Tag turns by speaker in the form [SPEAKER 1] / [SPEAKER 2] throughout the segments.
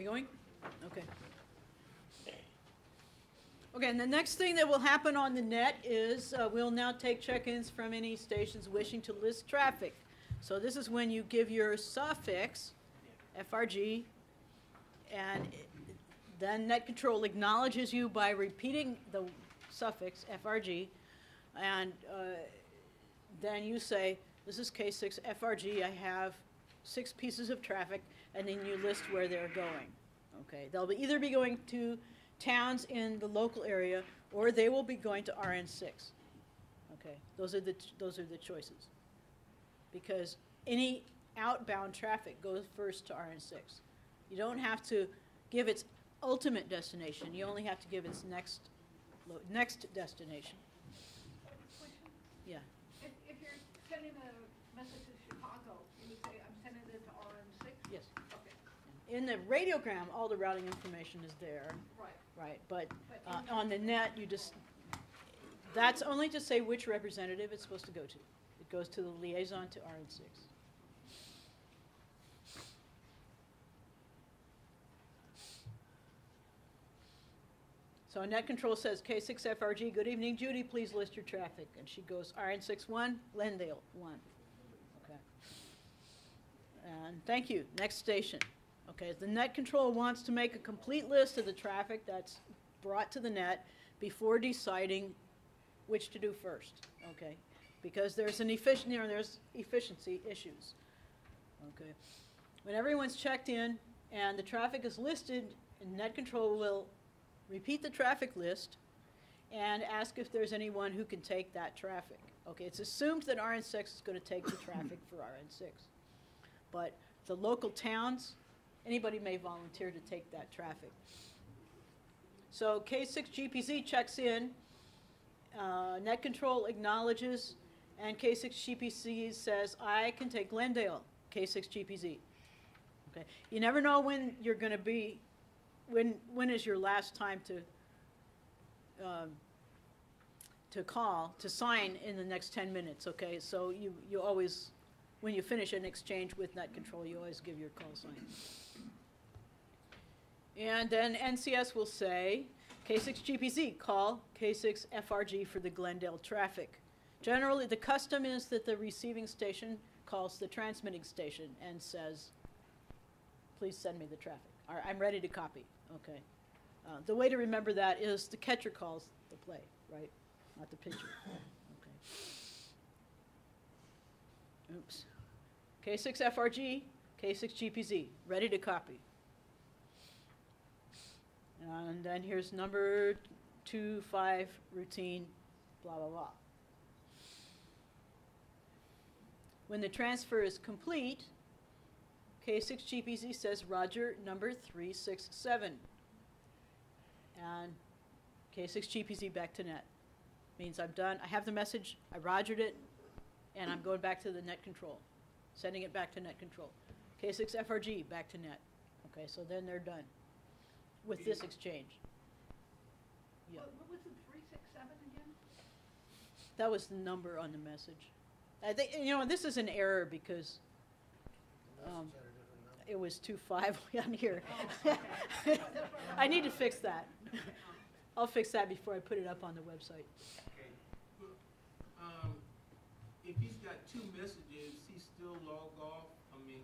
[SPEAKER 1] we going? Okay. Okay, and the next thing that will happen on the net is we'll now take check-ins from any stations wishing to list traffic. So this is when you give your suffix, FRG, and then net control acknowledges you by repeating the suffix, FRG, and then you say, this is K6 FRG, I have 6 pieces of traffic, and then you list where they're going. Okay, they'll either be going to towns in the local area, or they will be going to RN6. Okay, those are the choices. Because any outbound traffic goes first to RN6. You don't have to give its ultimate destination. You only have to give its next destination.
[SPEAKER 2] Question?
[SPEAKER 1] Yeah.
[SPEAKER 2] If you're sending a message to Chicago, you would say, I'm sending it to RN6?
[SPEAKER 1] Yes.
[SPEAKER 2] Okay.
[SPEAKER 1] In the radiogram, all the routing information is there.
[SPEAKER 2] Right.
[SPEAKER 1] Right, but on the net, you just, that's only to say which representative it's supposed to go to. It goes to the liaison to RN6. So net control says, K6FRG, good evening, Judy, please list your traffic. And she goes, RN61, Glendale 1. Okay. And thank you, next station. Okay, the net control wants to make a complete list of the traffic that's brought to the net before deciding which to do first, okay? Because there's there's efficiency issues, okay? When everyone's checked in and the traffic is listed, net control will repeat the traffic list and ask if there's anyone who can take that traffic. Okay, it's assumed that RN6 is going to take the traffic for RN6, but the local towns, anybody may volunteer to take that traffic. So K6 GPZ checks in, net control acknowledges, and K6 GPZ says, I can take Glendale, K6 GPZ. Okay. You never know when you're going to be, when is your last time to call, to sign in the next 10 minutes, okay? So you always, when you finish an exchange with net control, you always give your call sign. And then NCS will say, K6 GPZ, call K6 FRG for the Glendale traffic. Generally, the custom is that the receiving station calls the transmitting station and says, please send me the traffic. All right, I'm ready to copy. Okay. The way to remember that is the catcher calls the play, right? Not the pitcher. Okay. Oops. K6 FRG, K6 GPZ, ready to copy. And then here's number 25 routine, blah, blah, blah. When the transfer is complete, K6 GPZ says Roger number 367. And K6 GPZ back to net. Means I'm done. I have the message, I rogered it, and I'm going back to the net control. Sending it back to net control. K6 FRG back to net. Okay, so then they're done with this exchange. Yeah.
[SPEAKER 2] What was the 367 again?
[SPEAKER 1] That was the number on the message. I think, you know, this is an error because it was 25 on here.
[SPEAKER 2] Oh, okay.
[SPEAKER 1] I need to fix that. I'll fix that before I put it up on the website.
[SPEAKER 3] Okay. If he's got 2 messages, he still log off? I mean,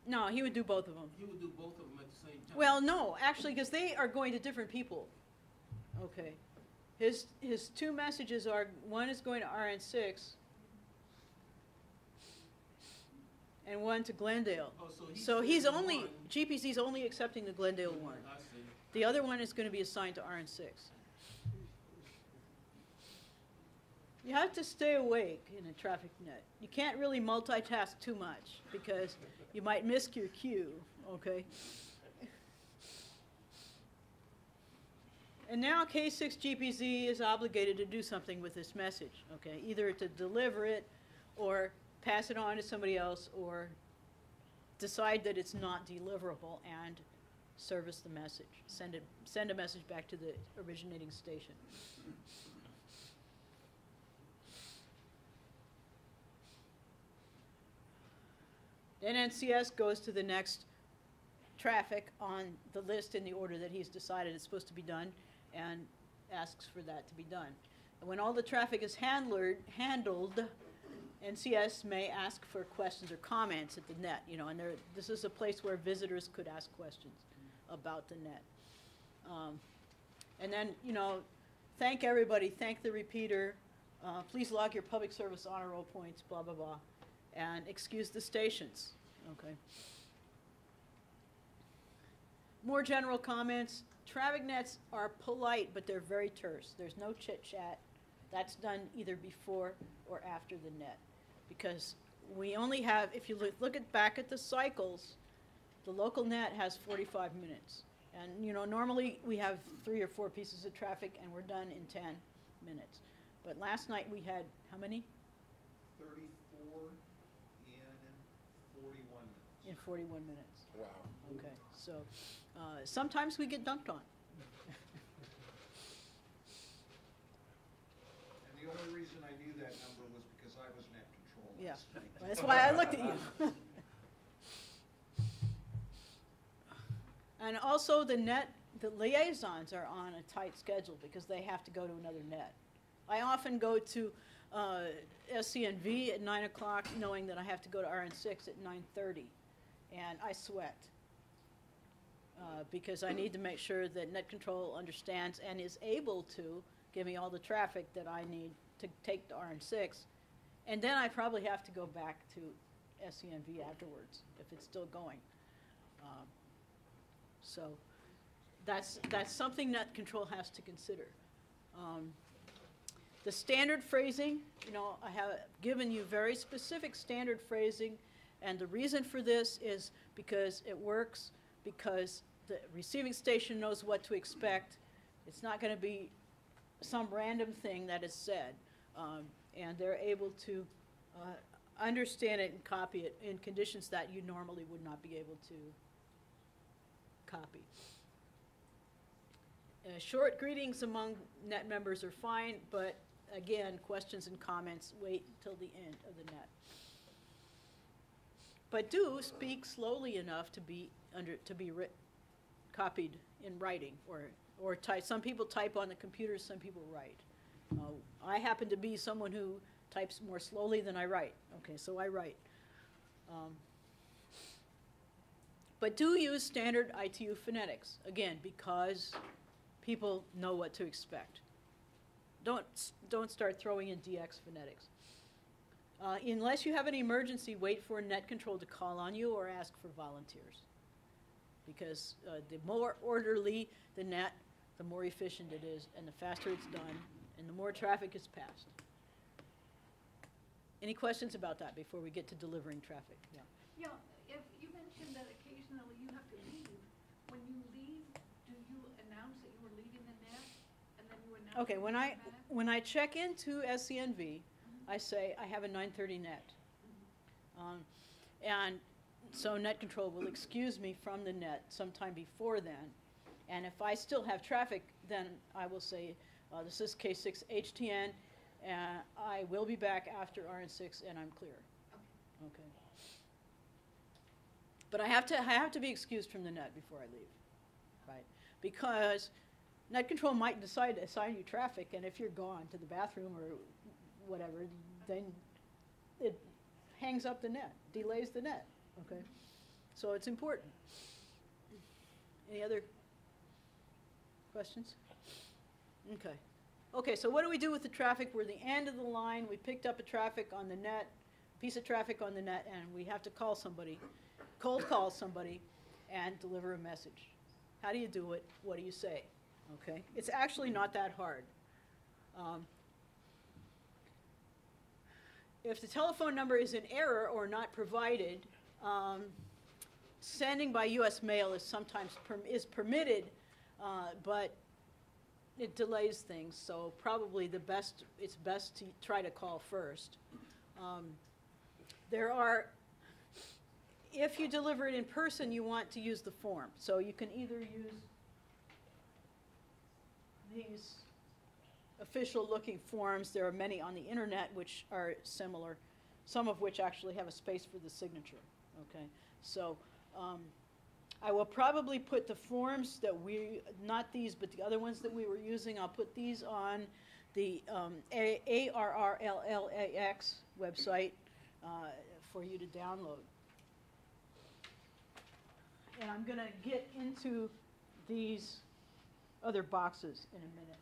[SPEAKER 1] No, he would do both of them.
[SPEAKER 3] he would do both of them at the same time?
[SPEAKER 1] Well, no, actually, because they are going to different people. Okay. His 2 messages are, one is going to RN6, and one to Glendale.
[SPEAKER 3] Oh,
[SPEAKER 1] So he's
[SPEAKER 3] sending
[SPEAKER 1] only,
[SPEAKER 3] one.
[SPEAKER 1] GPC's only accepting the Glendale one.
[SPEAKER 3] I see.
[SPEAKER 1] The other one is going to be assigned to RN6. You have to stay awake in a traffic net. You can't really multitask too much because you might miss your cue, okay? And now K6 GPZ is obligated to do something with this message, okay? Either to deliver it or pass it on to somebody else or decide that it's not deliverable and service the message. Send a message back to the originating station. Then NCS goes to the next traffic on the list in the order that he's decided it's supposed to be done, and asks for that to be done. And when all the traffic is handled, NCS may ask for questions or comments at the net, you know, and this is a place where visitors could ask questions about the net. And then, you know, thank everybody, thank the repeater, please log your public service honor roll points, blah, blah, blah, and excuse the stations, okay? More general comments. Traffic nets are polite, but they're very terse. There's no chit-chat. That's done either before or after the net. Because we only have, if you look back at the cycles, the local net has 45 minutes. And, you know, normally we have 3 or 4 pieces of traffic, and we're done in 10 minutes. But last night we had, how many?
[SPEAKER 4] 34 in 41 minutes.
[SPEAKER 1] In 41 minutes.
[SPEAKER 4] Wow.
[SPEAKER 1] Okay, so sometimes we get dunked on.
[SPEAKER 4] And the only reason I knew that number was because I was net control
[SPEAKER 1] Yeah,
[SPEAKER 4] last night.
[SPEAKER 1] that's why I looked at you. And also the liaisons are on a tight schedule because they have to go to another net. I often go to SCNV at 9 o'clock knowing that I have to go to RN6 at 9:30, and I sweat. Because I need to make sure that net control understands and is able to give me all the traffic that I need to take to RN6. And then I probably have to go back to SCNV afterwards if it's still going. So that's something net control has to consider. The standard phrasing, you know, I have given you very specific standard phrasing, and the reason for this is because it works, because the receiving station knows what to expect. It's not going to be some random thing that is said, and they're able to understand it and copy it in conditions that you normally would not be able to copy. Short greetings among net members are fine, but again, questions and comments wait until the end of the net. But do speak slowly enough to be copied in writing, or type. Some people type on the computer, some people write. I happen to be someone who types more slowly than I write. Okay, so I write. But do use standard ITU phonetics, again, because people know what to expect. Don't start throwing in DX phonetics. Unless you have an emergency, wait for net control to call on you or ask for volunteers. Because the more orderly the net, the more efficient it is, and the faster it's done, and the more traffic is passed. Any questions about that before we get to delivering traffic? Yeah.
[SPEAKER 2] Yeah, if you mentioned that occasionally you have to leave, when you leave, do you announce that you were leaving the net, and then you announce
[SPEAKER 1] Okay,
[SPEAKER 2] that
[SPEAKER 1] when
[SPEAKER 2] you're
[SPEAKER 1] I
[SPEAKER 2] coming back?
[SPEAKER 1] when I check into SCNV, I say I have a 9:30 net, and so net control will excuse me from the net sometime before then, and if I still have traffic, then I will say this is K6 HTN, and I will be back after RN6, and I'm clear. Okay. But I have to be excused from the net before I leave, right? Because net control might decide to assign you traffic, and if you're gone to the bathroom or whatever, then it hangs up the net, delays the net, okay? So it's important. Any other questions? Okay. Okay, so what do we do with the traffic? We're the end of the line. We picked up a traffic on the net, piece of traffic on the net, and we have to call somebody, cold call somebody, and deliver a message. How do you do it? What do you say? Okay, it's actually not that hard. If the telephone number is in error or not provided, sending by U.S. mail is sometimes permitted, but it delays things. So probably it's best to try to call first. If you deliver it in person, you want to use the form. So you can either use these official-looking forms. There are many on the internet which are similar, some of which actually have a space for the signature. Okay, so I will probably put the forms that not these, but the other ones that we were using, I'll put these on the ARRLLAX website for you to download. And I'm going to get into these other boxes in a minute.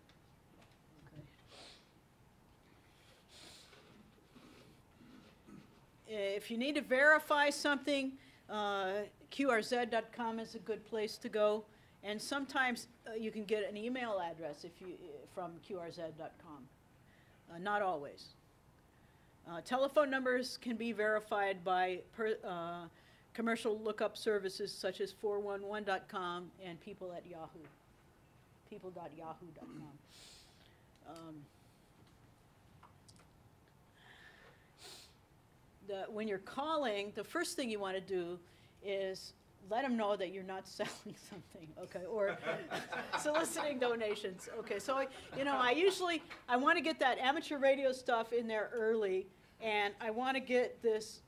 [SPEAKER 1] Okay. If you need to verify something, QRZ.com is a good place to go. And sometimes you can get an email address from QRZ.com. Not always. Telephone numbers can be verified by commercial lookup services such as 411.com and people at Yahoo. People.yahoo.com. When you're calling, the first thing you want to do is let them know that you're not selling something, okay, or soliciting donations. Okay, so I want to get that amateur radio stuff in there early, and I want to get this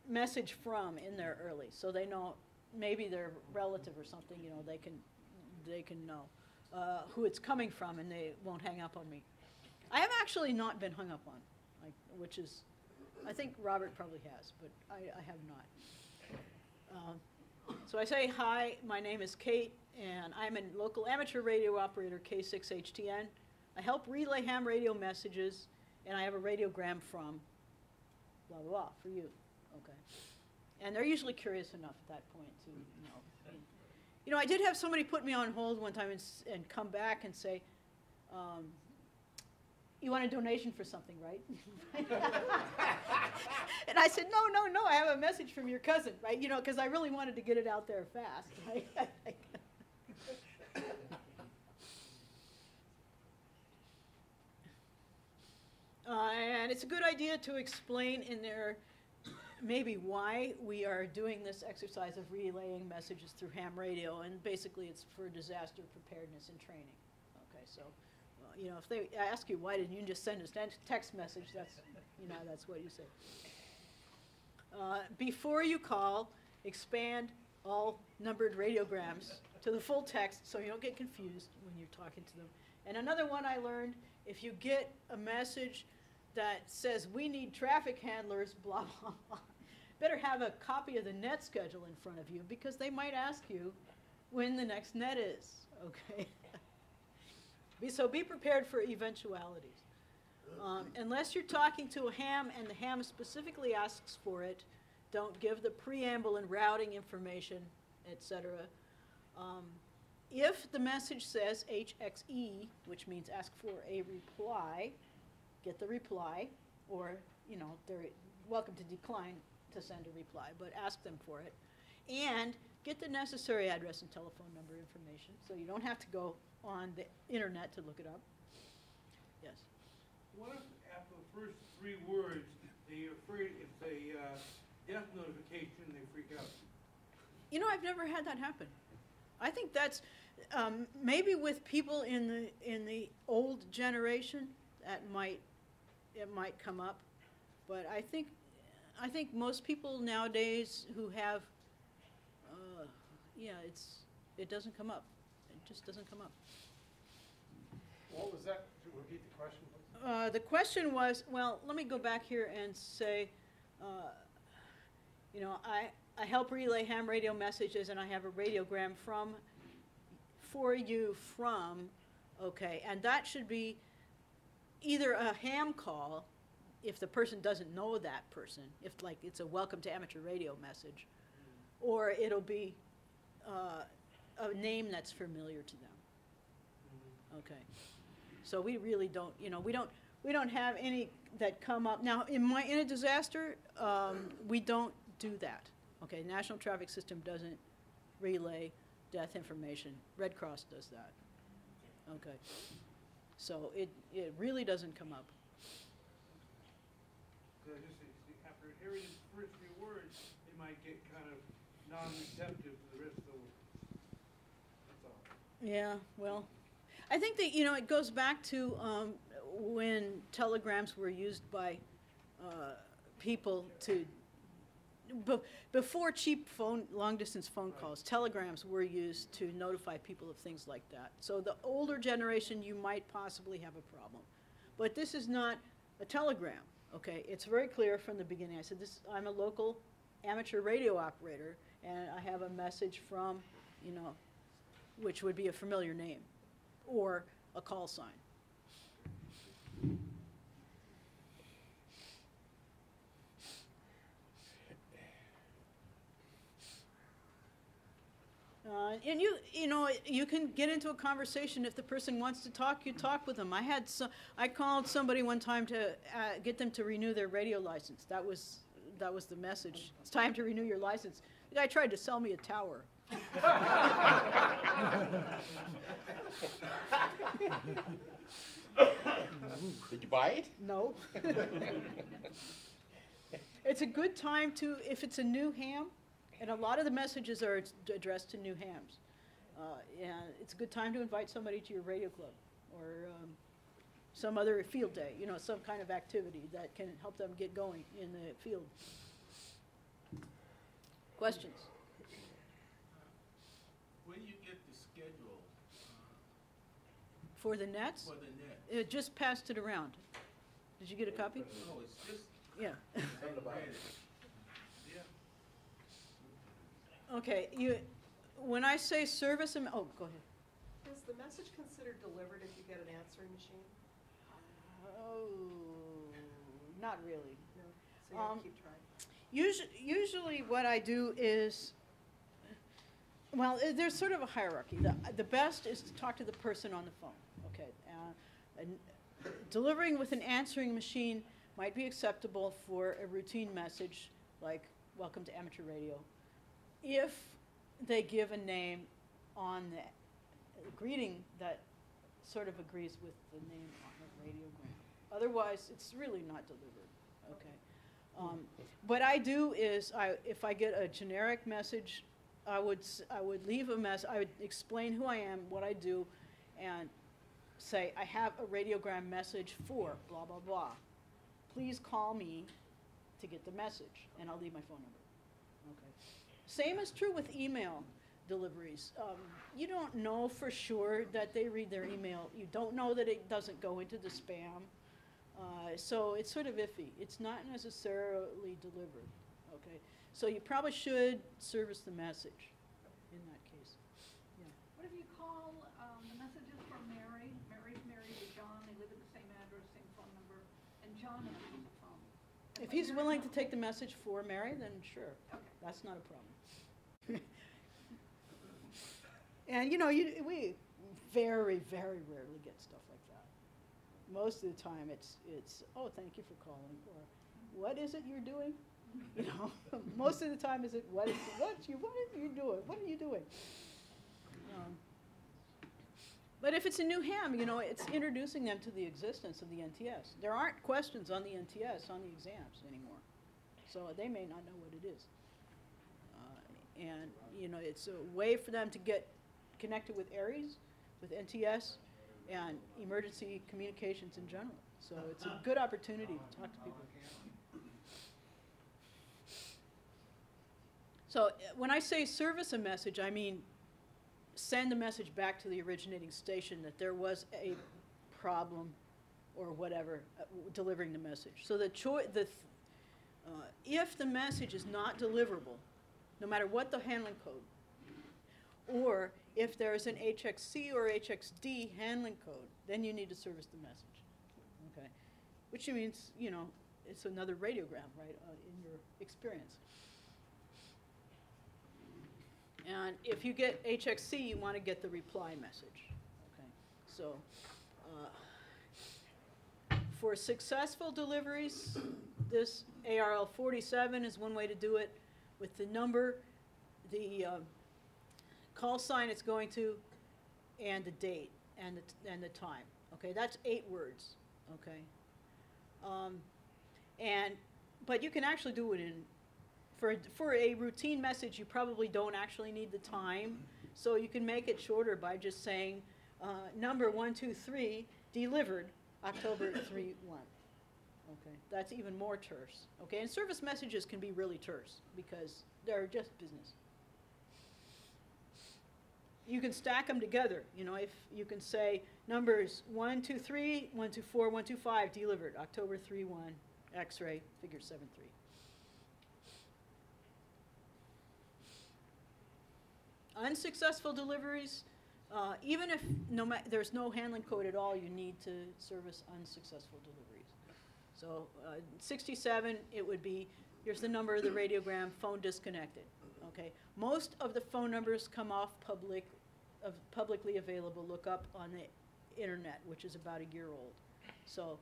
[SPEAKER 1] message from in there early, so they know maybe their relative or something. They can know who it's coming from, and they won't hang up on me. I have actually not been hung up on, which is, I think Robert probably has, but I have not. So I say, hi, my name is Kate, and I'm a local amateur radio operator, K6HTN. I help relay ham radio messages, and I have a radiogram from blah, blah, blah, for you. Okay. And they're usually curious enough at that point to know. I did have somebody put me on hold one time and come back and say, you want a donation for something, right? And I said, no, I have a message from your cousin, right? Because I really wanted to get it out there fast. Right? And it's a good idea to explain in there maybe why we are doing this exercise of relaying messages through ham radio, and basically it's for disaster preparedness and training. Okay, so if they ask you why didn't you just send a text message, that's what you say. Before you call, expand all numbered radiograms to the full text so you don't get confused when you're talking to them. And another one I learned, if you get a message that says we need traffic handlers, blah, blah, blah, better have a copy of the net schedule in front of you, because they might ask you when the next net is, okay? So be prepared for eventualities. Unless you're talking to a ham and the ham specifically asks for it, don't give the preamble and routing information, etc. If the message says HXE, which means ask for a reply, get the reply, or they're welcome to decline to send a reply, but ask them for it. And get the necessary address and telephone number information, so you don't have to go on the internet to look it up. Yes?
[SPEAKER 5] What if after the first 3 words, they're afraid it's a death notification, they freak out?
[SPEAKER 1] I've never had that happen. I think that's maybe with people in the old generation, it might come up, but I think most people nowadays who have, it doesn't come up. It just doesn't come up.
[SPEAKER 6] What was that? Repeat the question, please.
[SPEAKER 1] The question was, well, let me go back here and say, I help relay ham radio messages, and I have a radiogram for you from, okay, and that should be either a ham call, if the person doesn't know that person, if it's a welcome to amateur radio message, or it'll be a name that's familiar to them. Okay, so we really don't, we don't have any that come up now in a disaster. We don't do that. Okay, National Traffic System doesn't relay death information. Red Cross does that. Okay, so it really doesn't come up.
[SPEAKER 5] After hearing the first 3 words, they might get kind of non-receptive to the rest of the words. That's all.
[SPEAKER 1] Yeah, well, I think that, it goes back to when telegrams were used by people before cheap long-distance phone calls, telegrams were used to notify people of things like that. So the older generation, you might possibly have a problem. But this is not a telegram, okay? It's very clear from the beginning. I said, I'm a local amateur radio operator, and I have a message from, which would be a familiar name, or a call sign. And you can get into a conversation if the person wants to talk. You talk with them. I called somebody one time to get them to renew their radio license. That was the message. It's time to renew your license. The guy tried to sell me a tower.
[SPEAKER 6] Did you buy it?
[SPEAKER 1] No. It's a good time to, if it's a new ham, and a lot of the messages are addressed to new hams. And it's a good time to invite somebody to your radio club or some other field day, some kind of activity that can help them get going in the field. Questions?
[SPEAKER 3] Where do you get the schedule
[SPEAKER 1] For the nets?
[SPEAKER 3] for the net?
[SPEAKER 1] It just passed it around. Did you get a copy?
[SPEAKER 3] No, it's just,
[SPEAKER 1] Yeah.
[SPEAKER 3] I read it.
[SPEAKER 1] Okay, when I say service, oh, go ahead.
[SPEAKER 7] Is the message considered delivered if you get an answering machine?
[SPEAKER 1] Oh, not really.
[SPEAKER 7] No? So you have to keep trying.
[SPEAKER 1] Usually what I do is, there's sort of a hierarchy. The best is to talk to the person on the phone, okay? And delivering with an answering machine might be acceptable for a routine message like, welcome to amateur radio, if they give a name on the greeting that sort of agrees with the name on the radiogram. Otherwise, it's really not delivered, okay? What I do is, if I get a generic message, I would leave a message. I would explain who I am, what I do, and say, I have a radiogram message for blah, blah, blah. Please call me to get the message, and I'll leave my phone number. Okay. Same is true with email deliveries. You don't know for sure that they read their email. You don't know that it doesn't go into the spam. So it's sort of iffy. It's not necessarily delivered. Okay. So you probably should service the message in that case. Yeah.
[SPEAKER 2] What if you call, the messages from Mary? Mary's married to John, they live at the same address, same phone number, and John answers the phone.
[SPEAKER 1] If he's willing to take the message for Mary, then sure.
[SPEAKER 2] Okay.
[SPEAKER 1] That's not a problem. And we very, very rarely get stuff like that. Most of the time it's oh, thank you for calling, or what is it you're doing? Most of the time is it what are you doing? What are you doing? But if it's a new ham, it's introducing them to the existence of the NTS. There aren't questions on the NTS on the exams anymore, so they may not know what it is. And it's a way for them to get connected with ARIES, with NTS, and emergency communications in general. So it's a good opportunity to talk to people. So when I say service a message, I mean send a message back to the originating station that there was a problem or whatever delivering the message. So if the message is not deliverable, no matter what the handling code, or if there's an HXC or HXD handling code, then you need to service the message, okay? Which means, it's another radiogram, right, in your experience. And if you get HXC, you want to get the reply message, okay? So for successful deliveries, this ARL 47 is one way to do it. With the number, the call sign it's going to, and the date, and the time. Okay, that's 8 words. Okay, but you can actually do it for a routine message. You probably don't actually need the time, so you can make it shorter by just saying number 123 delivered October 3/1. Okay, that's even more terse. Okay, and service messages can be really terse because they're just business. You can stack them together. You know, if you can say numbers 123, 124, 125 delivered October 3/1, X-ray, figure 7/3. Unsuccessful deliveries, even if there's no handling code at all, you need to service unsuccessful deliveries. So 67, it would be, here's the number of the radiogram, phone disconnected. Okay, most of the phone numbers come off publicly available. Look up on the internet, which is about a year old. So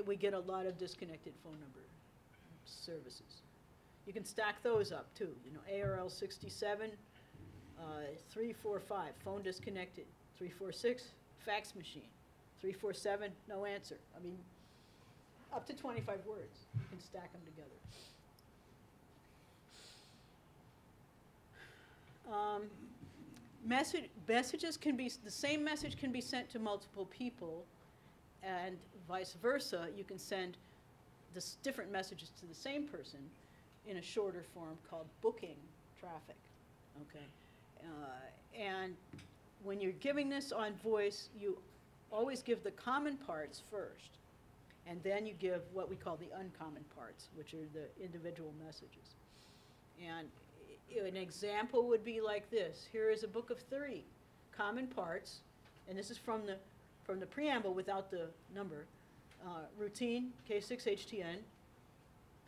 [SPEAKER 1] we get a lot of disconnected phone number services. You can stack those up too. You know, ARL 67. 345, phone disconnected. 346, fax machine. 347, no answer. I mean, up to 25 words. You can stack them together. Messages can be, the same message can be sent to multiple people, and vice versa. You can send different messages to the same person in a shorter form called booking traffic. Okay. And when you're giving this on voice, you always give the common parts first, and then you give what we call the uncommon parts, which are the individual messages. And an example would be like this. Here is a book of 3 common parts, and this is from the preamble without the number. Routine, K6HTN,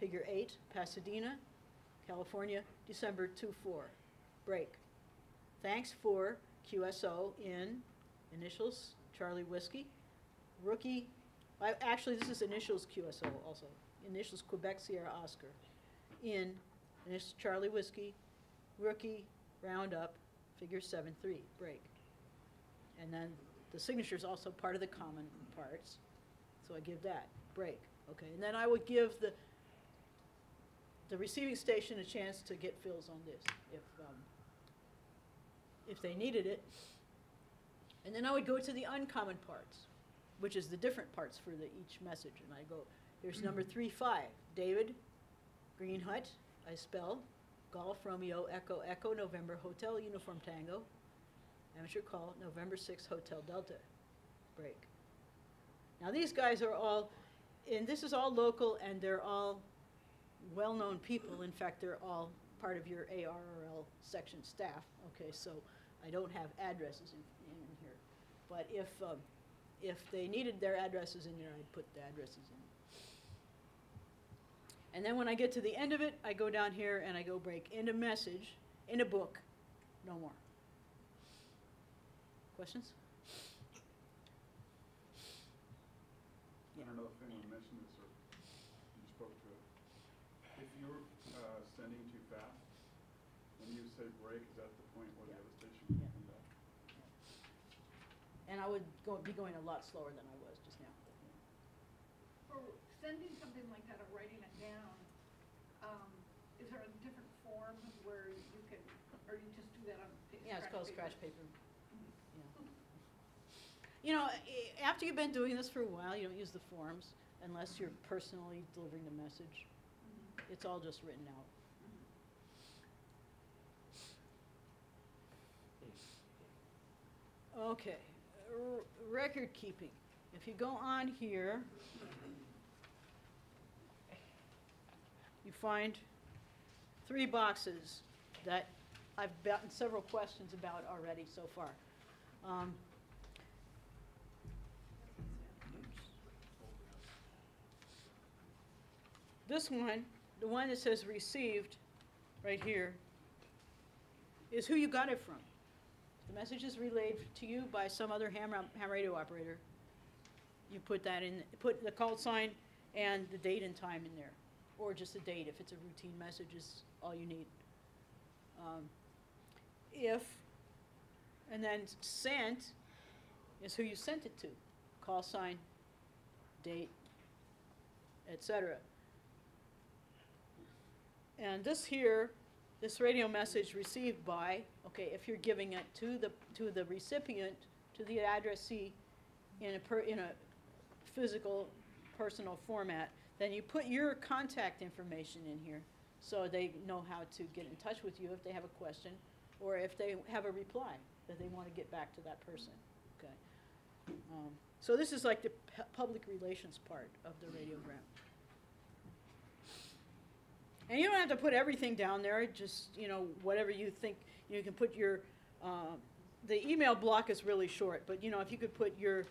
[SPEAKER 1] figure 8, Pasadena, California, December 24. Break. Thanks for QSO in initials, Charlie Whiskey, rookie, actually this is initials QSO also, initials Quebec Sierra Oscar, in initials Charlie Whiskey, rookie, round up, figure 7-3, break. And then the signature is also part of the common parts, so I give that, break, okay. And then I would give the receiving station a chance to get fills on this if they needed it. And then I would go to the uncommon parts, which is the different parts for each message. And I go, here's number 35, David, Green Hut, I spell, Golf, Romeo, Echo, Echo, November, Hotel, Uniform, Tango, amateur call, November 6, Hotel, Delta, break. Now these guys are all, and this is all local, and they're all well-known people. In fact, they're all part of your ARRL section staff. Okay, so I don't have addresses in here. But if they needed their addresses in there, I'd put the addresses in. And then when I get to the end of it, I go down here and I go break in a message, in a book, no more. Questions?
[SPEAKER 8] I don't know if anyone mentioned this or you spoke to it. If you're sending too fast, when you say break, is that the point where the other station can come back?
[SPEAKER 1] And I would be going a lot slower than I was just now.
[SPEAKER 2] For sending something like that or writing it down, is there a different form where you can, or you just do that on
[SPEAKER 1] Yeah, it's called
[SPEAKER 2] scratch
[SPEAKER 1] scratch paper. Yeah. You know, after you've been doing this for a while, you don't use the forms unless you're personally delivering the message. It's all just written out. Okay, record keeping. If you go on here, you find 3 boxes that I've gotten several questions about already so far. This one, the one that says received, right here, is who you got it from. The message is relayed to you by some other ham radio operator. You put that in, put the call sign and the date and time in there, or just the date if it's a routine message is all you need. And then sent is who you sent it to, call sign, date, etc. And this here, this radio message received by, okay, if you're giving it to the recipient, to the addressee in a physical personal format, then you put your contact information in here so they know how to get in touch with you if they have a question or if they have a reply that they want to get back to that person. Okay. So this is like the public relations part of the radiogram. And you don't have to put everything down there, just, whatever you think. You can put your, the email block is really short, but, if you could put your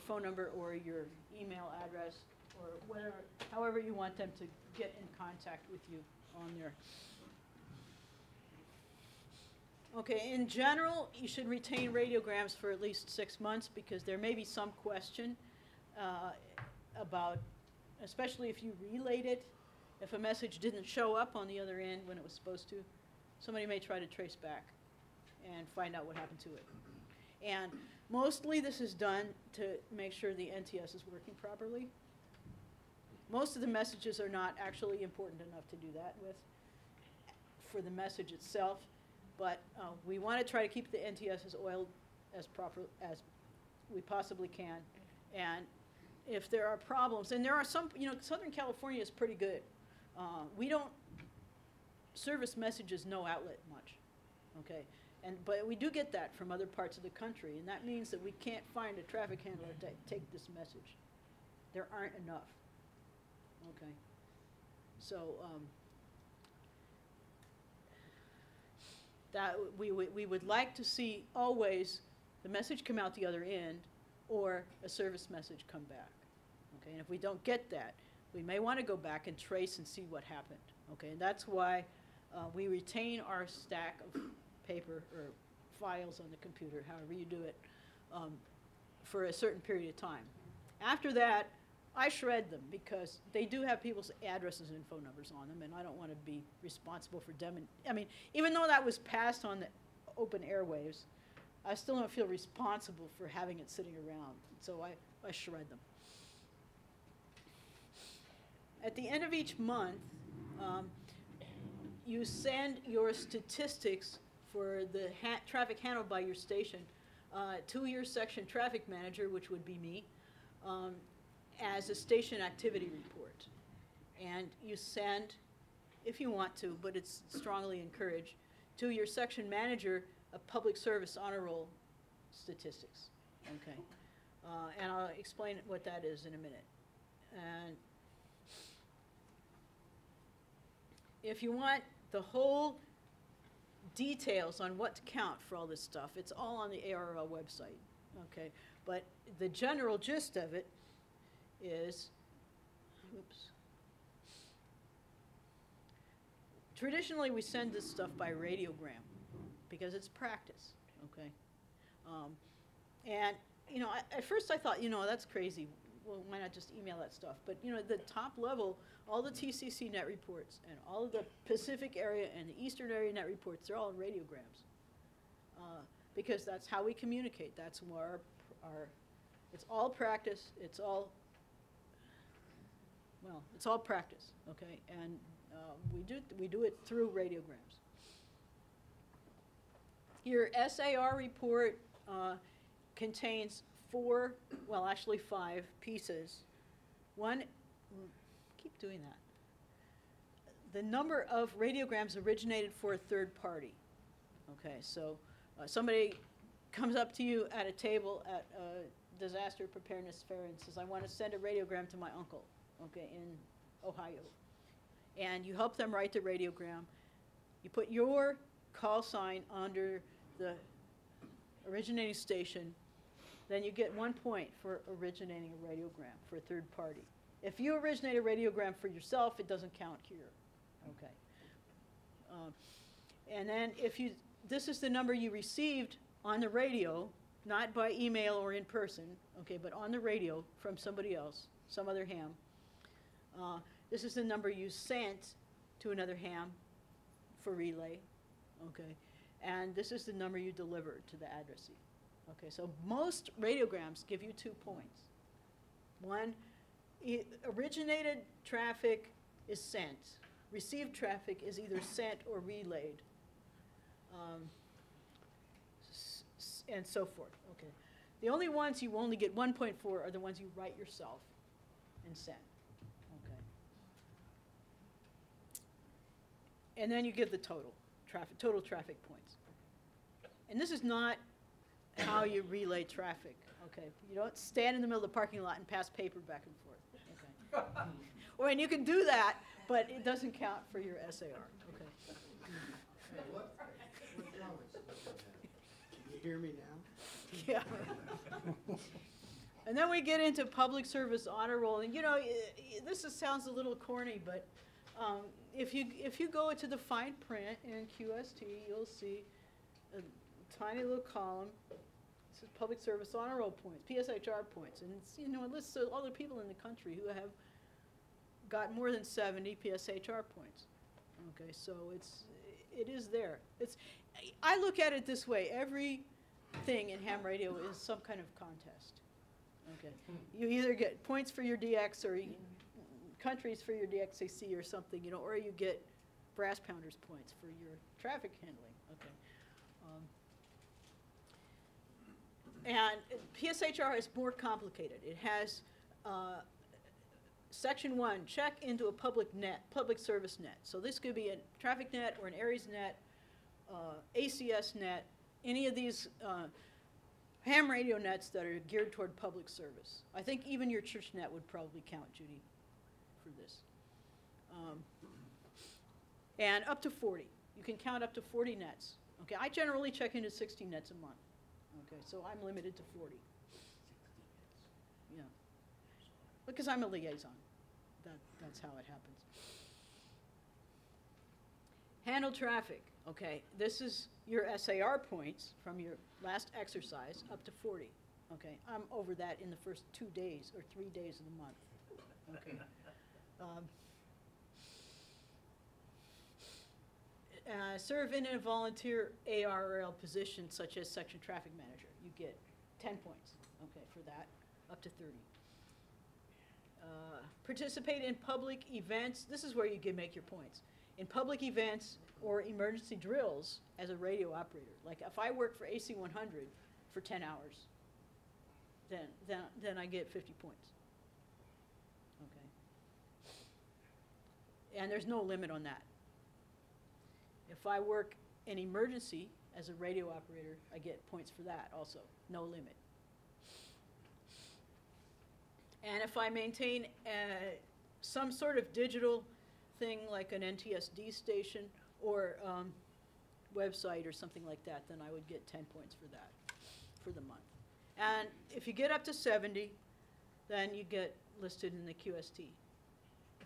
[SPEAKER 1] phone number or your email address or whatever, however you want them to get in contact with you on there. Okay, in general, you should retain radiograms for at least 6 months because there may be some question about, especially if you relayed it, if a message didn't show up on the other end when it was supposed to, somebody may try to trace back and find out what happened to it. And mostly this is done to make sure the NTS is working properly. Most of the messages are not actually important enough to do that with for the message itself, but we want to try to keep the NTS as oiled as proper as we possibly can. And if there are problems, and there are some, Southern California is pretty good. We don't service messages no outlet much, okay? But we do get that from other parts of the country, and that means that we can't find a traffic handler to take this message. There aren't enough, okay? So that we would like to see always the message come out the other end or a service message come back, okay? And if we don't get that, we may want to go back and trace and see what happened, okay? And that's why we retain our stack of paper or files on the computer, however you do it, for a certain period of time. After that, I shred them because they do have people's addresses and phone numbers on them, and I don't want to be responsible for them. I mean, even though that was passed on the open airwaves, I still don't feel responsible for having it sitting around, so I shred them. At the end of each month, you send your statistics for the traffic handled by your station to your section traffic manager, which would be me, as a station activity report. And you send, if you want to, but it's strongly encouraged, to your section manager a public service honor roll statistics, okay? And I'll explain what that is in a minute. And if you want the whole details on what to count for all this stuff, it's all on the ARRL website, okay? But the general gist of it is, traditionally we send this stuff by radiogram because it's practice, okay? And, at first I thought, that's crazy. Well, why not just email that stuff? But, the top level, all the TCC net reports and all of the Pacific area and the Eastern area net reports, they're all in radiograms. Because that's how we communicate. That's where it's all practice. It's all practice, okay? And we do it through radiograms. Your SAR report contains 5 pieces. One, keep doing that. The number of radiograms originated for a third party. Okay, so somebody comes up to you at a table at a disaster preparedness fair and says, I want to send a radiogram to my uncle, okay, in Ohio. And you help them write the radiogram. You put your call sign under the originating station, then you get 1 point for originating a radiogram for a third party. If you originate a radiogram for yourself, it doesn't count here, okay? And then this is the number you received on the radio, not by email or in person, okay, but on the radio from somebody else, some other ham. This is the number you sent to another ham for relay, okay? And this is the number you delivered to the addressee. Okay, so most radiograms give you 2 points. One, originated traffic is sent. Received traffic is either sent or relayed, and so forth. Okay, the only ones you only get 1 point for are the ones you write yourself. and send, okay? And then you give the total traffic points. And this is not how you relay traffic, okay? You don't stand in the middle of the parking lot and pass paper back and forth, okay? Or, and you can do that, but it doesn't count for your SAR, okay?
[SPEAKER 9] Can you hear me now?
[SPEAKER 1] Yeah. And then we get into public service honor roll, and you know, sounds a little corny, but if you go to the fine print in QST, you'll see a tiny little column. This is public service honor roll points, PSHR points, and it's, you know, it lists all the people in the country who have got more than 70 PSHR points. Okay, so it is there. I look at it this way: everything in ham radio is some kind of contest. Okay, you either get points for your DX or countries for your DXAC or something, you know, or you get brass pounders points for your traffic handling. Okay, and PSHR is more complicated. It has Section 1, check into a public service net. So this could be a traffic net or an Aries net, ACS net, any of these ham radio nets that are geared toward public service. I think even your church net would probably count, Judy, for this. And up to 40. You can count up to 40 nets. Okay, I generally check into 60 nets a month. Okay, so I'm limited to 40. Yeah. Because I'm a liaison. That's how it happens. Handle traffic. Okay, this is your SAR points from your last exercise up to 40. Okay, I'm over that in the first 2 days or 3 days of the month. Okay. Serve in a volunteer ARL position such as section traffic manager. You get 10 points, okay, for that, up to 30. Participate in public events. This is where you can make your points. In public events or emergency drills as a radio operator. Like if I work for AC 100 for 10 hours, then I get 50 points. Okay. And there's no limit on that. If I work in emergency as a radio operator, I get points for that also, no limit. And if I maintain some sort of digital thing like an NTSD station or website or something like that, then I would get 10 points for that for the month. And if you get up to 70, then you get listed in the QST.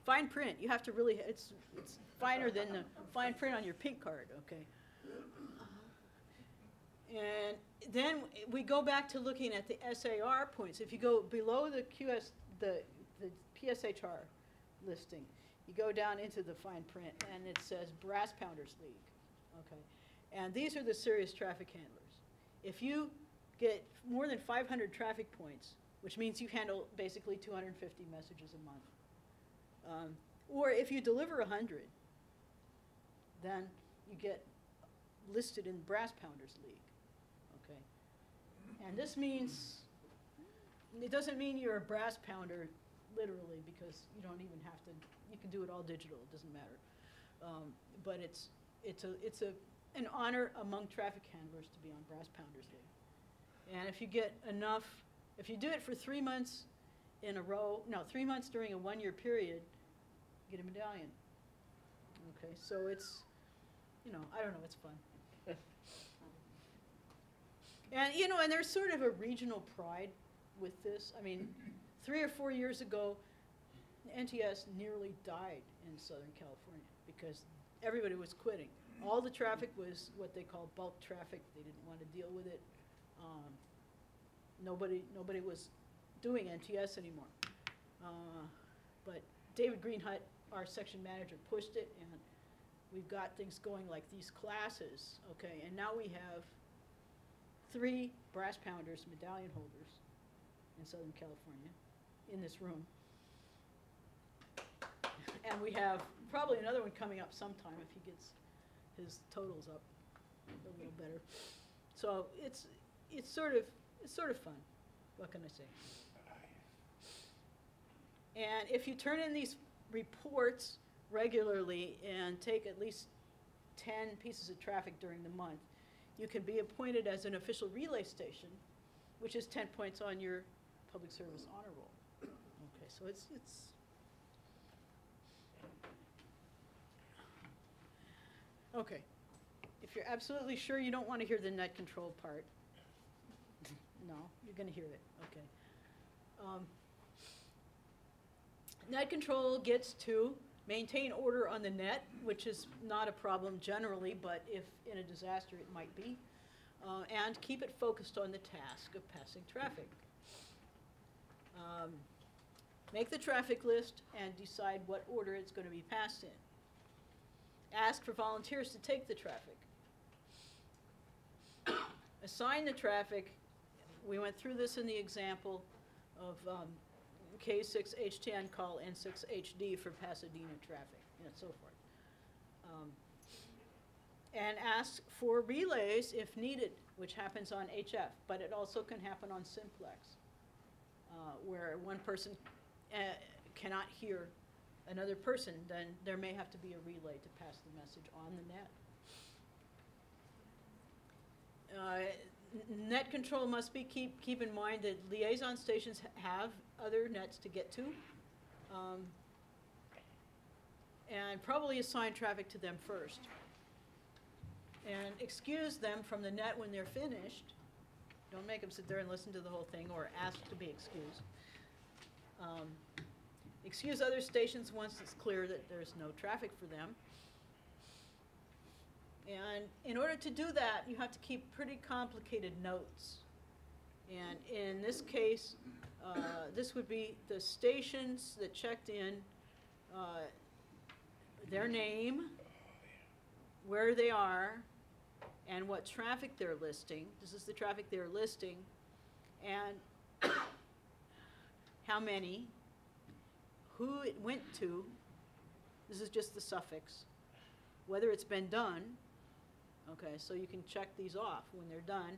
[SPEAKER 1] Fine print, you have to really, it's finer than the fine print on your pink card, okay? And then we go back to looking at the SAR points. If you go below the the PSHR listing, you go down into the fine print and it says Brass Pounders League, okay? And these are the serious traffic handlers. If you get more than 500 traffic points, which means you handle basically 250 messages a month, or if you deliver 100, then you get listed in Brass Pounders League, okay? And this means, it doesn't mean you're a brass pounder literally, because you don't even have to, you can do it all digital, it doesn't matter. But it's an honor among traffic handlers to be on Brass Pounders League. And if you get enough, if you do it for 3 months in a row, no, 3 months during a 1-year period, you get a medallion. Okay, so it's, you know, I don't know, it's fun. And, you know, and there's sort of a regional pride with this. I mean, 3 or 4 years ago, NTS nearly died in Southern California because everybody was quitting. All the traffic was what they call bulk traffic. They didn't want to deal with it. Nobody was doing NTS anymore. But David Greenhut, our section manager, pushed it, and we've got things going like these classes, okay? And now we have 3 Brass Pounders medallion holders in Southern California in this room. And we have probably another one coming up sometime if he gets his totals up a little better. So it's sort of fun. What can I say? And if you turn in these reports regularly and take at least 10 pieces of traffic during the month, you can be appointed as an official relay station, which is 10 points on your public service honor roll. Okay, so it's okay. If you're absolutely sure you don't want to hear the net control part, no, you're going to hear it. Okay. Net control gets to maintain order on the net, which is not a problem generally, but if in a disaster it might be, and keep it focused on the task of passing traffic. Make the traffic list and decide what order it's going to be passed in. Ask for volunteers to take the traffic. Assign the traffic. We went through this in the example of K6H10 call N6HD for Pasadena traffic, and so forth. And ask for relays if needed, which happens on HF, but it also can happen on simplex, where one person cannot hear another person, then there may have to be a relay to pass the message on the net. Net control must be keep in mind that liaison stations have other nets to get to, and probably assign traffic to them first. And excuse them from the net when they're finished. Don't make them sit there and listen to the whole thing or ask to be excused. Excuse other stations once it's clear that there's no traffic for them. And in order to do that, you have to keep pretty complicated notes. And in this case, this would be the stations that checked in, their name, where they are, and what traffic they're listing. This is the traffic they're listing, and how many, who it went to. This is just the suffix. Whether it's been done. Okay, so you can check these off when they're done.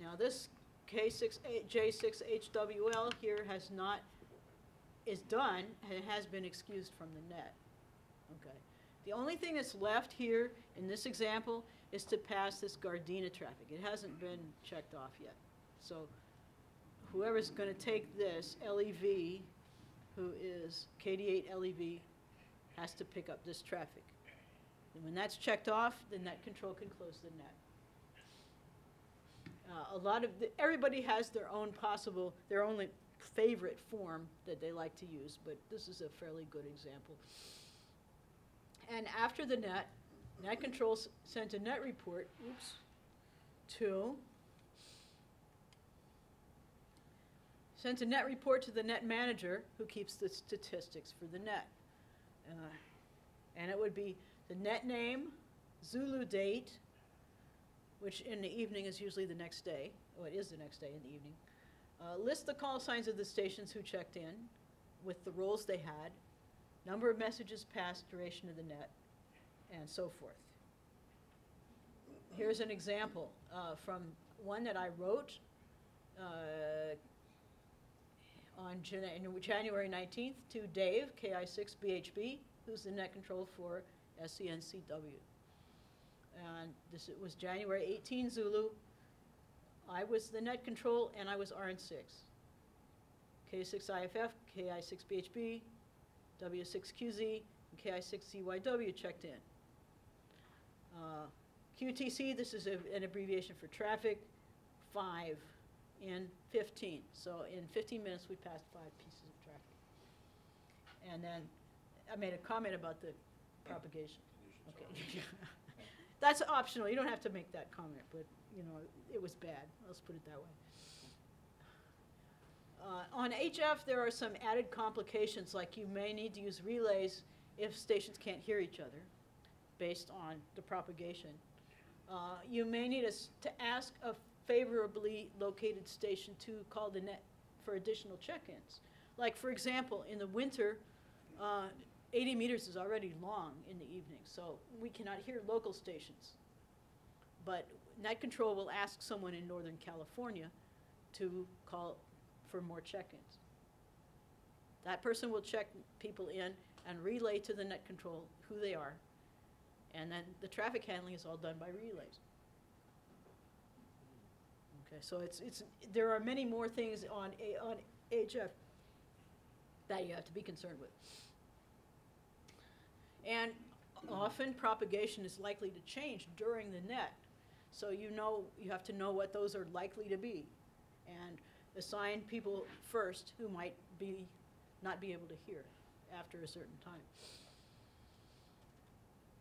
[SPEAKER 1] Now this J6HWL here is done, and it has been excused from the net. Okay. The only thing that's left here in this example is to pass this Gardena traffic. It hasn't been checked off yet. So whoever's going to take this, LEV, who is KD8 LEV, has to pick up this traffic. And when that's checked off, then net control can close the net. Everybody has their own favorite form that they like to use, but this is a fairly good example. And after the net control sent a net report, sent a net report to the net manager, who keeps the statistics for the net. And it would be the net name, Zulu date, which in the evening is usually the next day. Oh, it is the next day in the evening. List the call signs of the stations who checked in with the roles they had, number of messages passed, duration of the net, and so forth. Here's an example from one that I wrote on January 19th to Dave, KI6BHB, who's the net control for SCNCW. And it was January 18 Zulu. I was the net control, and I was RN6. K6IFF, KI6BHB, W6QZ, and KI6CYW checked in. QTC, this is an abbreviation for traffic, 5 in 15. So in 15 minutes, we passed 5 pieces of traffic. And then I made a comment about the propagation. Okay. That's optional. You don't have to make that comment, but it was bad. Let's put it that way. On HF, there are some added complications, like you may need to use relays if stations can't hear each other, based on the propagation. You may need to ask a favorably located station to call the net for additional check-ins. Like, for example, in the winter, 80 meters is already long in the evening, so we cannot hear local stations. But net control will ask someone in Northern California to call for more check-ins. That person will check people in and relay to the net control who they are. And then the traffic handling is all done by relays. Okay, so there are many more things on HF that you have to be concerned with. And often propagation is likely to change during the net. So you have to know what those are likely to be and assign people first who might not be able to hear after a certain time.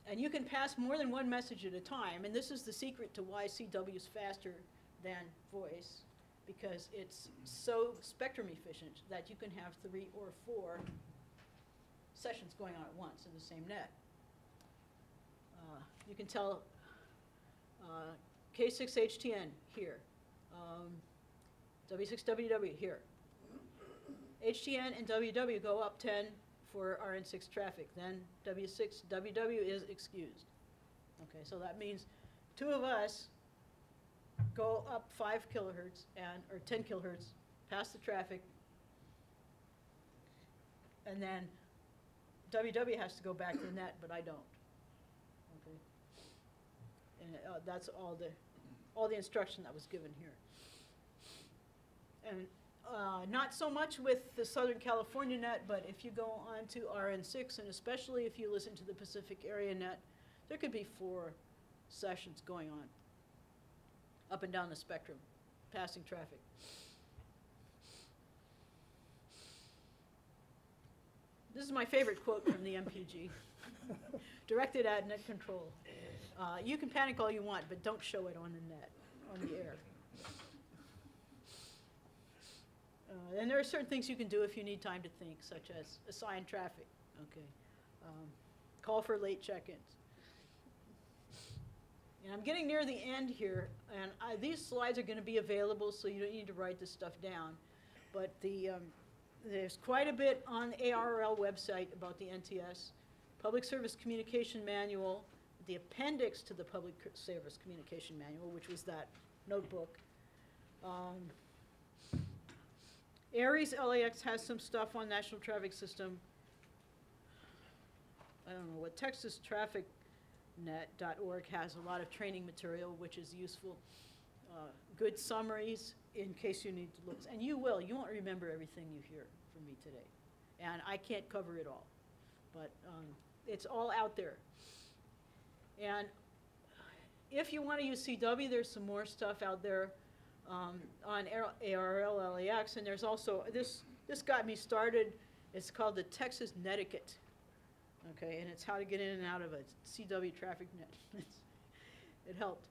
[SPEAKER 1] And you can pass more than one message at a time, and this is the secret to why CW is faster than voice, because it's so spectrum efficient that you can have 3 or 4 sessions going on at once in the same net. You can tell K6HTN here, W6WW here. HTN and WW go up 10 for RN6 traffic, then W6WW is excused. Okay, so that means 2 of us go up 5 kilohertz or 10 kilohertz past the traffic, and then WW has to go back to the net, but I don't. Okay, and that's all the instruction that was given here. And not so much with the Southern California net, but if you go on to RN6, and especially if you listen to the Pacific area net, there could be 4 sessions going on up and down the spectrum, passing traffic. This is my favorite quote from the MPG, directed at net control. You can panic all you want, but don't show it on the net, on the air. And there are certain things you can do if you need time to think, such as assign traffic, okay, call for late check-ins. And I'm getting near the end here, and these slides are going to be available, so you don't need to write this stuff down. But there's quite a bit on the ARRL website about the NTS, Public Service Communication Manual, the appendix to the Public Service Communication Manual, which was that notebook. ARIES LAX has some stuff on National Traffic System. I don't know what TexasTrafficNet.org has a lot of training material, which is useful. Good summaries in case you need to look. And you will. You won't remember everything you hear from me today. And I can't cover it all. But it's all out there. And if you want to use CW, there's some more stuff out there on ARRL LAX. And there's also, this got me started. It's called the Texas Netiquette. Okay, and it's how to get in and out of a CW traffic net. It helped.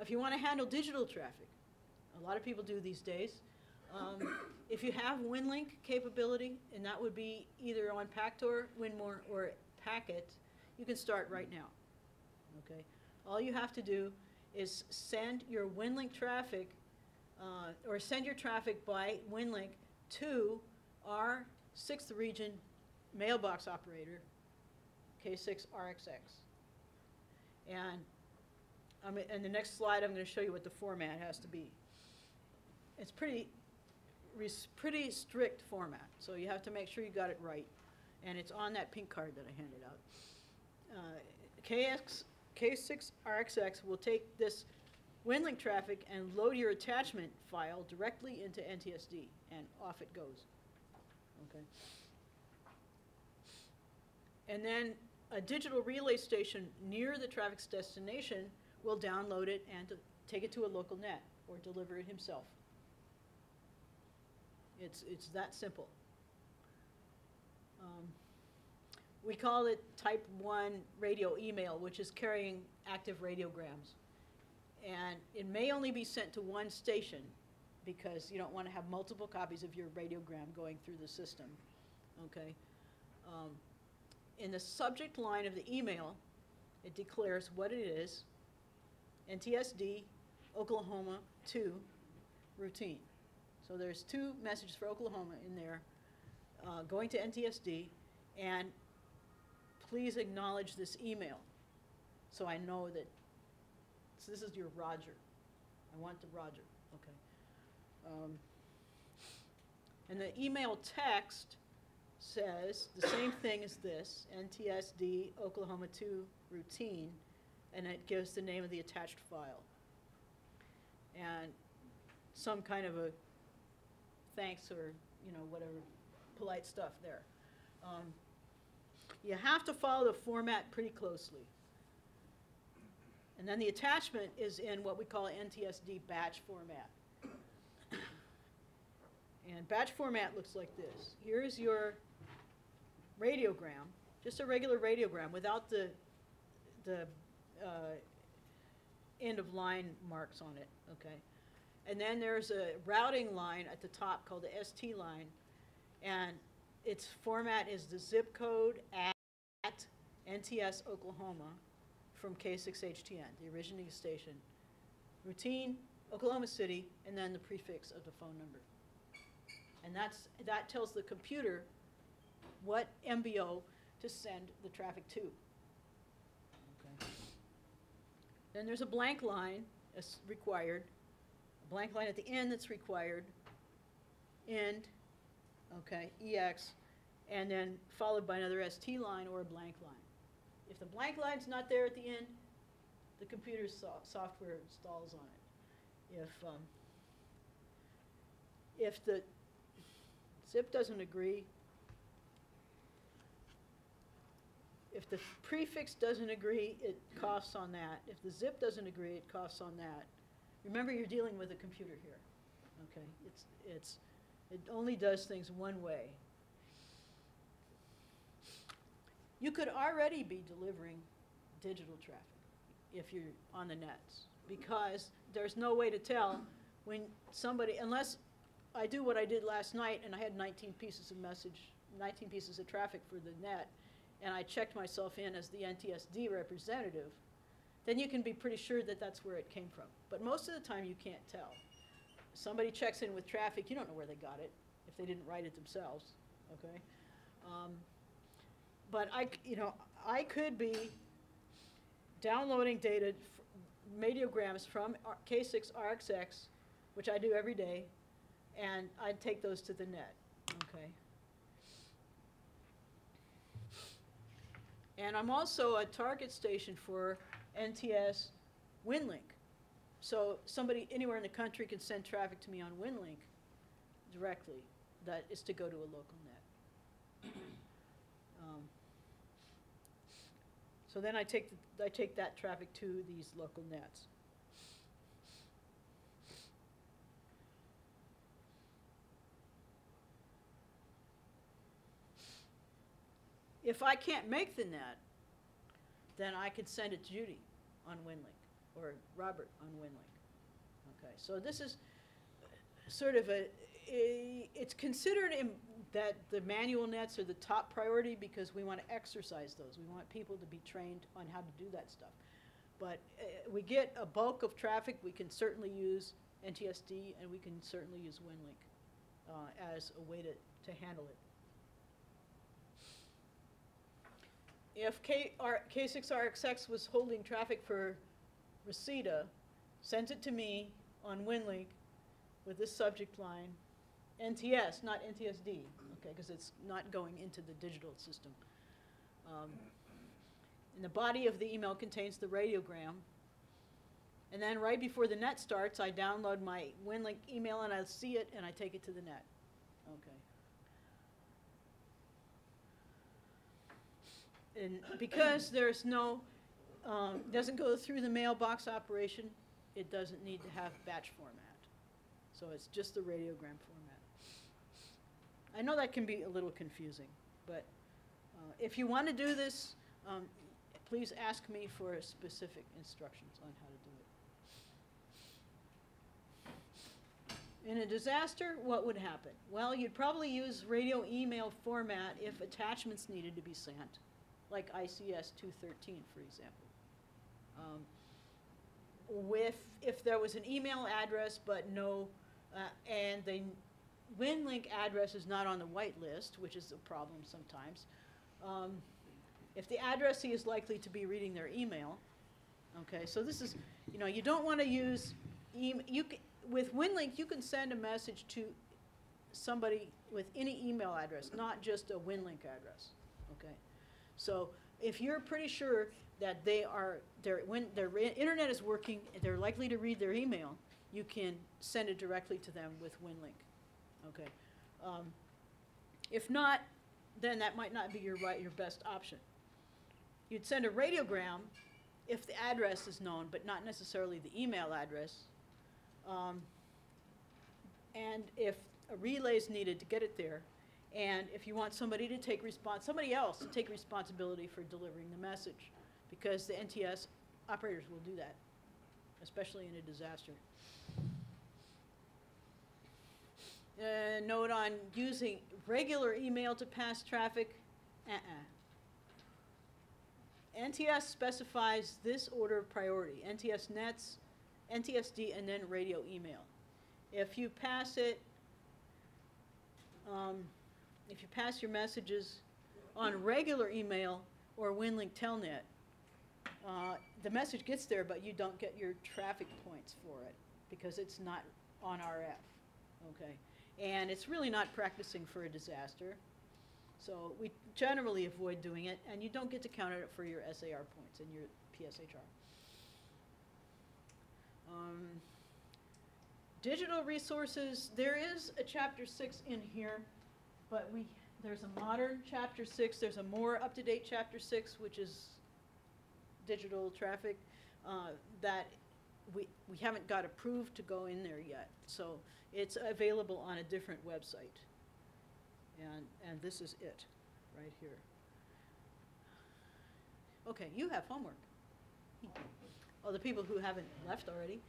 [SPEAKER 1] If you want to handle digital traffic, a lot of people do these days. If you have WinLink capability, and that would be either on Pactor, Winmore, or Packet, you can start right now. Okay, all you have to do is send your WinLink traffic, or send your traffic by WinLink to our 6th region mailbox operator, K6RXX. And in the next slide, I'm going to show you what the format has to be. It's pretty strict format, so you have to make sure you got it right. And it's on that pink card that I handed out. K6RXX will take this WinLink traffic and load your attachment file directly into NTSD, and off it goes. Okay. And then a digital relay station near the traffic's destination will download it and take it to a local net or deliver it himself. It's that simple. We call it type 1 radio email, which is carrying active radiograms. And it may only be sent to one station because you don't want to have multiple copies of your radiogram going through the system. Okay. In the subject line of the email, it declares what it is: NTSD, Oklahoma 2, routine. So there's 2 messages for Oklahoma in there, going to NTSD, and please acknowledge this email so I know that this is your Roger. I want the Roger. Okay. And the email text says the same thing as this, NTSD Oklahoma 2 routine, and it gives the name of the attached file. And some kind of a thanks or, you know, whatever, polite stuff there. You have to follow the format pretty closely. And then the attachment is in what we call NTSD batch format. And batch format looks like this. Here's your radiogram, just a regular radiogram without the end of line marks on it, okay? And then there's a routing line at the top called the ST line, and its format is the zip code at NTS Oklahoma from K6HTN, the originating station, routine, Oklahoma City, and then the prefix of the phone number. And that tells the computer what MBO to send the traffic to. Okay. Then there's a blank line that's required, a blank line at the end that's required, end, okay, EX, and then followed by another ST line or a blank line. If the blank line's not there at the end, the computer's software installs on it. If the zip doesn't agree, if the prefix doesn't agree, it coughs on that. If the zip doesn't agree, it coughs on that. Remember, you're dealing with a computer here. Okay, it only does things one way. You could already be delivering digital traffic if you're on the nets, because there's no way to tell when somebody, unless I do what I did last night and I had 19 pieces of traffic for the net, and I checked myself in as the NTSD representative, then you can be pretty sure that that's where it came from. But most of the time you can't tell. Somebody checks in with traffic, you don't know where they got it if they didn't write it themselves, okay? But I could be downloading data, radiograms from K6RXX, which I do every day, and I'd take those to the net, okay? And I'm also a target station for NTS WinLink. So somebody anywhere in the country can send traffic to me on WinLink directly. That is to go to a local net. So then I take that traffic to these local nets. If I can't make the net, then I could send it to Judy on WinLink or Robert on WinLink. Okay, so this is sort of it's considered that the manual nets are the top priority because we want to exercise those. We want people to be trained on how to do that stuff. But we get a bulk of traffic, we can certainly use NTSD, and we can certainly use WinLink as a way to handle it. If K6RXX was holding traffic for Reseda, sends it to me on WinLink with this subject line, NTS, not NTSD, okay, because it's not going into the digital system. And the body of the email contains the radiogram. And then right before the net starts, I download my WinLink email and I see it and I take it to the net. Okay. And because there's no, doesn't go through the mailbox operation, it doesn't need to have batch format. So it's just the radiogram format. I know that can be a little confusing, but if you want to do this, please ask me for specific instructions on how to do it. In a disaster, what would happen? Well, you'd probably use radio email format if attachments needed to be sent, like ICS 213, for example. If there was an email address but no, and the WinLink address is not on the white list, which is a problem sometimes. If the addressee is likely to be reading their email, okay, so this is, you don't want to use, with WinLink you can send a message to somebody with any email address, not just a WinLink address, okay? So if you're pretty sure that when their internet is working, they're likely to read their email, you can send it directly to them with WinLink, okay? If not, then that might not be your best option. You'd send a radiogram if the address is known, but not necessarily the email address. And if a relay is needed to get it there, and if you want somebody else to take responsibility for delivering the message, because the NTS operators will do that, especially in a disaster. Note on using regular email to pass traffic. NTS specifies this order of priority: NTS nets, NTSD, and then radio email. If you pass it, if you pass your messages on regular email or WinLink Telnet, the message gets there, but you don't get your traffic points for it because it's not on RF, okay? And it's really not practicing for a disaster. So we generally avoid doing it, and you don't get to count it for your SAR points and your PSHR. Digital resources, there is a Chapter 6 in here, but there's a modern Chapter 6, there's a more up-to-date Chapter 6, which is digital traffic, that we haven't got approved to go in there yet. So it's available on a different website. And this is it, right here. Okay, you have homework. Oh, the people who haven't left already.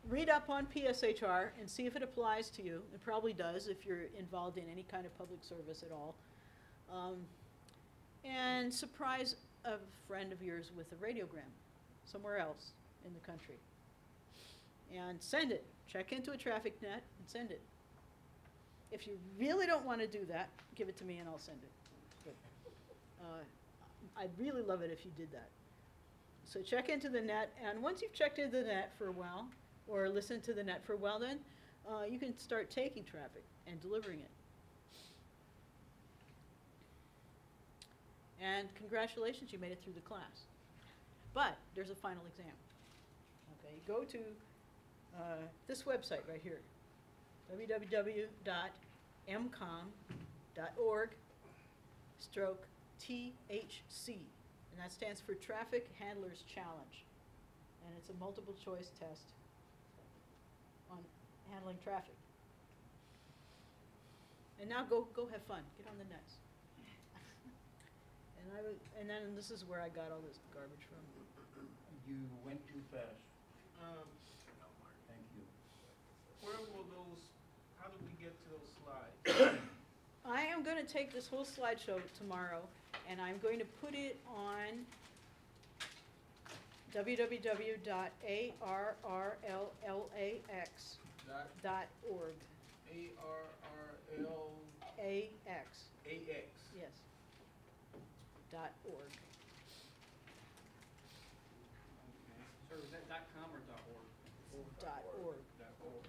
[SPEAKER 1] Read up on PSHR and see if it applies to you. It probably does if you're involved in any kind of public service at all. And surprise a friend of yours with a radiogram somewhere else in the country. And send it. Check into a traffic net and send it. If you really don't want to do that, give it to me and I'll send it. But, I'd really love it if you did that. So check into the net, and once you've checked into the net for a while, or listened to the net for a while, then you can start taking traffic and delivering it. And congratulations, you made it through the class. But there's a final exam. Okay, go to this website right here, www.mcom.org/THC, and that stands for Traffic Handlers Challenge, and it's a multiple choice test on handling traffic. And now go have fun, get on the nets. And then this is where I got all this garbage from.
[SPEAKER 10] You went too fast. Thank you.
[SPEAKER 3] Where will how do we get to those slides?
[SPEAKER 1] I am going to take this whole slideshow tomorrow, and I'm going to put it on www.arrlax.org.
[SPEAKER 3] ARRLAX.
[SPEAKER 1] Yes. .org.
[SPEAKER 10] So is that .com or .org?
[SPEAKER 1] .org.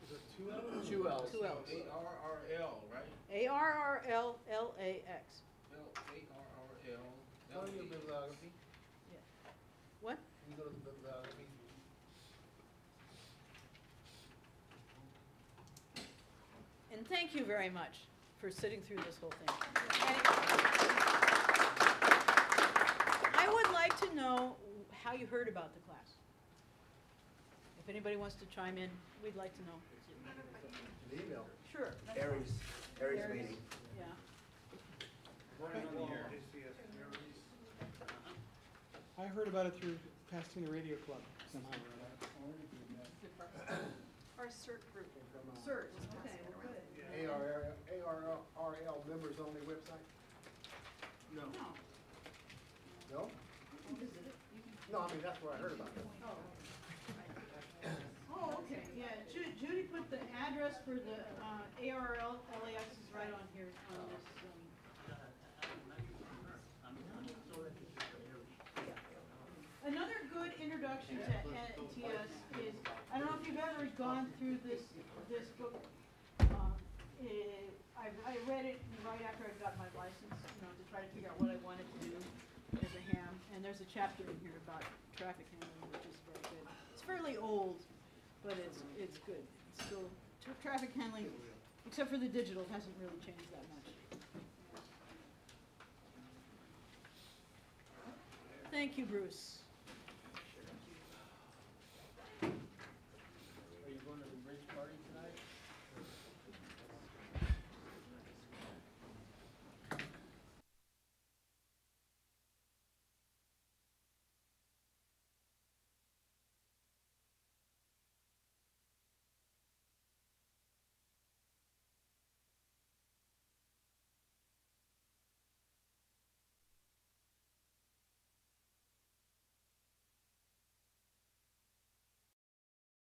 [SPEAKER 6] Is it two L's? Two L's.
[SPEAKER 1] Two L's.
[SPEAKER 3] ARRL, right?
[SPEAKER 1] ARRLLAX.
[SPEAKER 3] ARRL.
[SPEAKER 6] Go to your bibliography.
[SPEAKER 1] Yeah. What?
[SPEAKER 6] You go to the bibliography.
[SPEAKER 1] And thank you very much for sitting through this whole thing. I would like to know how you heard about the class. If anybody wants to chime in, we'd like to know.
[SPEAKER 9] An email.
[SPEAKER 1] Sure.
[SPEAKER 9] Aries meeting.
[SPEAKER 1] Yeah.
[SPEAKER 11] I heard about it through Pasadena Radio Club somehow.
[SPEAKER 7] Our CERT group.
[SPEAKER 1] CERT, okay, well, good.
[SPEAKER 9] ARRL members only website?
[SPEAKER 3] No.
[SPEAKER 9] No? No, I mean, that's where I heard about it.
[SPEAKER 1] Oh, okay, yeah, Judy put the address for the ARRL LAX is right on here on this. Another good introduction to NTS is, I don't know if you've ever gone through this book, I read it right after I got my license, to try to figure out what I wanted to do as a ham. And there's a chapter in here about traffic handling, which is very good. It's fairly old, but it's good. It's still, traffic handling, except for the digital, hasn't really changed that much. Thank you, Bruce.